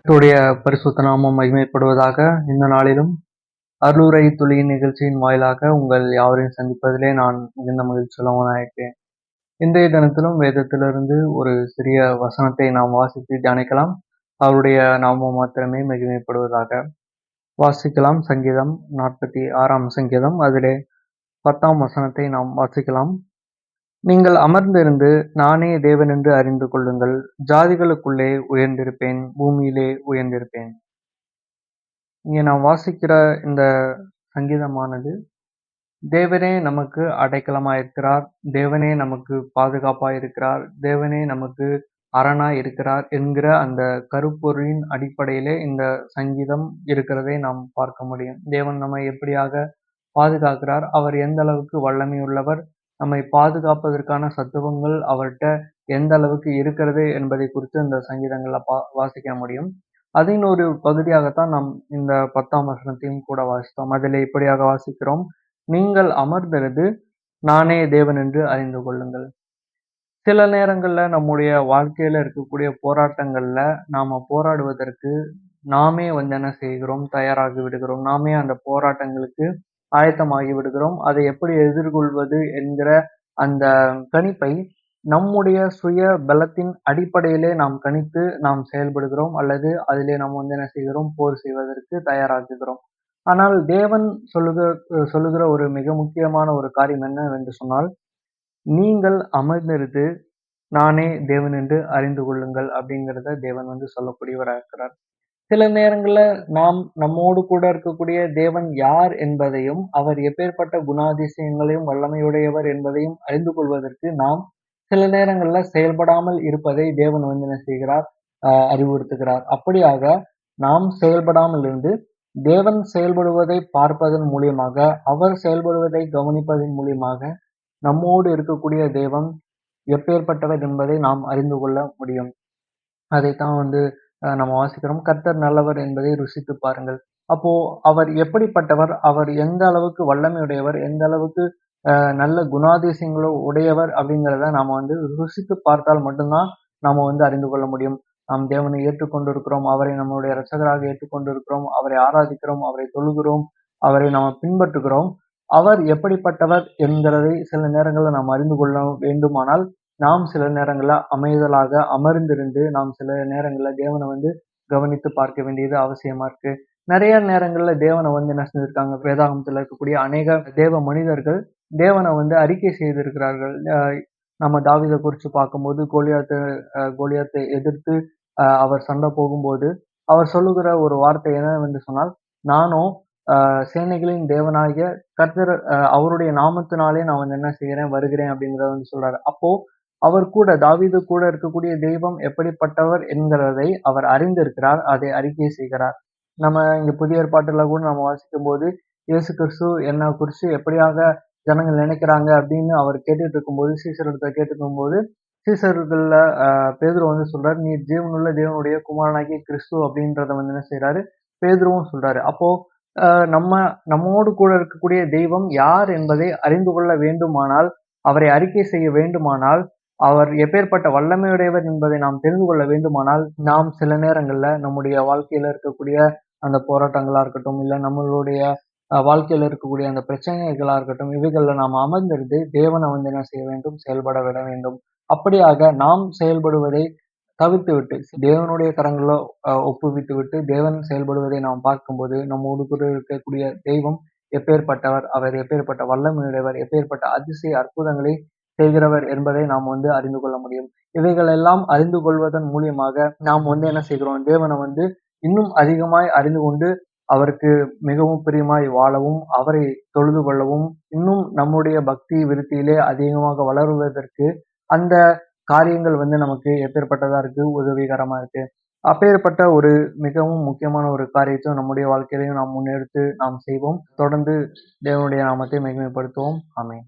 கர்த்தருடைய பரிசுத்த நாமம் மகிமைப்படுவதாக. இந்த நாளிலும் அருளுரை துளியின் நிகழ்ச்சியின் வாயிலாக உங்கள் யாவரையும் சந்திப்பதிலே நான் மிகுந்த மகிழ்ச்சி உள்ளவனாயிருக்கிறேன். இன்றைய தினத்திலும் வேதத்திலிருந்து ஒரு சிறிய வசனத்தை நாம் வாசித்து தியானிக்கலாம். அவருடைய நாமம் மாத்திரமே மகிமைப்படுவதாக. வாசிக்கலாம். சங்கீதம் 46ஆம் சங்கீதம், அதிலே 10ஆம் வசனத்தை நாம் வாசிக்கலாம். நீங்கள் அமர்ந்திருந்து நானே தேவன் என்று அறிந்து கொள்ளுங்கள். ஜாதிகளுக்குள்ளே உயர்ந்திருப்பேன், பூமியிலே உயர்ந்திருப்பேன். இங்கே நாம் வாசிக்கிற இந்த சங்கீதமானது, தேவனே நமக்கு அடைக்கலமாயிருக்கிறார், தேவனே நமக்கு பாதுகாப்பாயிருக்கிறார், தேவனே நமக்கு அரணாய் இருக்கிறார் என்கிற அந்த கருப்பொருளின் அடிப்படையிலே இந்த சங்கீதம் இருக்கிறதை நாம் பார்க்க முடியும். தேவன் நம்மை எப்படியாக பாதுகாக்கிறார், அவர் எந்த அளவுக்கு வல்லமை உள்ளவர், நம்மை பாதுகாப்பதற்கான சத்துவங்கள் அவர்கிட்ட எந்த அளவுக்கு இருக்கிறது என்பதை குறித்து இந்த சங்கீதங்கள்ல வாசிக்க முடியும். அதன் ஒரு பகுதியாகத்தான் நாம் இந்த 10ஆம் வசனத்தையும் கூட வாசித்தோம். அதில் இப்படியாக வாசிக்கிறோம், நீங்கள் அமர்ந்திருந்து நானே தேவன் என்று அறிந்து கொள்ளுங்கள். சில நேரங்கள்ல நம்முடைய வாழ்க்கையில இருக்கக்கூடிய போராட்டங்கள்ல நாம போராடுவதற்கு நாமே என்ன செய்கிறோம், தயாராகி விடுகிறோம். நாமே அந்த போராட்டங்களுக்கு ஆயத்தமாகி விடுகிறோம். அதை எப்படி எதிர்கொள்வது என்கிற அந்த கணிப்பை நம்முடைய சுய பலத்தின் அடிப்படையிலே நாம் கணித்து நாம் செயல்படுகிறோம், அல்லது அதிலே நாம் என்ன செய்கிறோம், போர் செய்வதற்கு தயாராகுகிறோம். ஆனால் தேவன் சொல்லுகிற ஒரு மிக முக்கியமான ஒரு காரியம் என்னவென்று சொன்னால், நீங்கள் அமர்ந்திருந்து நானே தேவன் என்று அறிந்து கொள்ளுங்கள் அப்படிங்கிறத தேவன் சொல்லக்கூடியவராக இருக்கிறார். சில நேரங்கள்ல நாம் நம்மோடு கூட இருக்கக்கூடிய தேவன் யார் என்பதையும், அவர் எப்பேற்பட்ட குணாதிசயங்களையும் வல்லமையுடையவர் என்பதையும் அறிந்து கொள்வதற்கு நாம் சில நேரங்கள்ல செயல்படாமல் இருப்பதை தேவன் என்ன செய்கிறார், அறிவுறுத்துகிறார். அப்படியாக நாம் செயல்படாமல் இருந்து தேவன் செயல்படுவதை பார்ப்பதன் மூலியமாக, அவர் செயல்படுவதை கவனிப்பதன் மூலியமாக நம்மோடு இருக்கக்கூடிய தேவன் எப்பேற்பட்டவர் என்பதை நாம் அறிந்து கொள்ள முடியும். அதைத்தான் நம்ம வாசிக்கிறோம். கர்த்தர் நல்லவர் என்பதை ருசித்து பாருங்கள். அப்போ அவர் எப்படிப்பட்டவர், அவர் எந்த அளவுக்கு வல்லமையுடையவர், எந்த அளவுக்கு நல்ல குணாதிசயங்களோ உடையவர் அப்படிங்கிறத நாம ருசித்து பார்த்தால் மட்டும்தான் நாம அறிந்து கொள்ள முடியும். நாம் தேவனை ஏற்றுக்கொண்டிருக்கிறோம், அவரை நம்முடைய இரட்சகராக ஏற்றுக்கொண்டிருக்கிறோம், அவரை ஆராதிக்கிறோம், அவரை தொழுகிறோம், அவரை நாம் பின்பற்றுகிறோம். அவர் எப்படிப்பட்டவர் என்கிறதை சில நேரங்களில் நாம் அறிந்து கொள்ள வேண்டுமானால், நாம் சில நேரங்கள்ல அமைதலாக அமர்ந்திருந்து நாம் சில நேரங்கள்ல தேவனை கவனித்து பார்க்க வேண்டியது அவசியமா இருக்கு. நிறைய நேரங்கள்ல தேவனை என்ன செஞ்சிருக்காங்க, வேதாகமத்துல இருக்கக்கூடிய அநேக தேவ மனிதர்கள் தேவனை அறிக்கை செய்திருக்கிறார்கள். நம்ம தாவீதை குறித்து பார்க்கும்போது கோலியாத்தை எதிர்த்து அவர் சண்டை போகும்போது அவர் சொல்லுகிற ஒரு வார்த்தை என்னவென்று சொன்னால், நானும் சேனைகளின் தேவனாகிய கர்த்தர் அவருடைய நாமத்தினாலே நான் என்ன செய்கிறேன், வருகிறேன் அப்படிங்கிறத சொல்றாரு. அப்போ அவர் கூட, தாவீது கூட இருக்கக்கூடிய தெய்வம் எப்படிப்பட்டவர் என்கிறதை அவர் அறிந்திருக்கிறார், அதை அறிக்கை செய்கிறார். நம்ம இங்க புதிய ஏற்பாட்டுல கூட நம்ம வாசிக்கும் போது, இயேசு கிறிஸ்து என்ன குறித்து எப்படியாக ஜனங்கள் நினைக்கிறாங்க அப்படின்னு அவர் கேட்டுட்டு இருக்கும்போது, சீசர்கிட்ட கேட்டுட்டு இருக்கும்போது, சீசர்கள்ல பேதுரு சொல்றாரு, நீ ஜீவனுள்ள தேவனுடைய குமாரனாகிய கிறிஸ்து அப்படின்றத என்ன செய்யறாரு, பேதுருவும் சொல்றாரு. அப்போ நம்மோடு கூட இருக்கக்கூடிய தெய்வம் யார் என்பதை அறிந்து கொள்ள வேண்டுமானால், அவரை அறிக்கை செய்ய வேண்டுமானால், அவர் எப்பேற்பட்ட வல்லமையுடையவர் என்பதை நாம் தெரிந்து கொள்ள வேண்டுமானால், நாம் சில நேரங்கள்ல நம்முடைய வாழ்க்கையில இருக்கக்கூடிய அந்த போராட்டங்களா இருக்கட்டும், இல்ல நம்மளுடைய வாழ்க்கையில இருக்கக்கூடிய அந்த பிரச்சனைகளா இருக்கட்டும், இவைகள்ல நாம் அமர்ந்திருந்து தேவனை என்ன செய்ய வேண்டும், செயல்பட விட வேண்டும். அப்படியாக நாம் செயல்படுவதை தவிர்த்து விட்டு, தேவனுடைய கரங்கள ஒப்புவித்து விட்டு தேவன் செயல்படுவதை நாம் பார்க்கும்போது, நம்மோடு கூட இருக்கக்கூடிய தெய்வம் எப்பேற்பட்டவர், அவர் எப்பேற்பட்ட வல்லமையுடையவர், எப்பேற்பட்ட அதிசய அற்புதங்களை செய்கிறவர் என்பதை நாம் அறிந்து கொள்ள முடியும். இவைகள் எல்லாம் அறிந்து கொள்வதன் மூலியமாக நாம் என்ன செய்கிறோம், தேவனை இன்னும் அதிகமாய் அறிந்து கொண்டு அவருக்கு மிகவும் பிரியமாய் வாழவும், அவரை தொழுது கொள்ளவும், இன்னும் நம்முடைய பக்தி விருத்தியிலே அதிகமாக வளருவதற்கு அந்த காரியங்கள் நமக்கு எப்பேற்பட்டதா இருக்கு, உதவிகரமா இருக்கு. அப்பேற்பட்ட ஒரு மிகவும் முக்கியமான ஒரு காரியத்தை நம்முடைய வாழ்க்கையிலையும் நாம் முன்னெடுத்து நாம் செய்வோம். தொடர்ந்து தேவனுடைய நாமத்தை மகிமைப்படுத்துவோம். ஆமென்.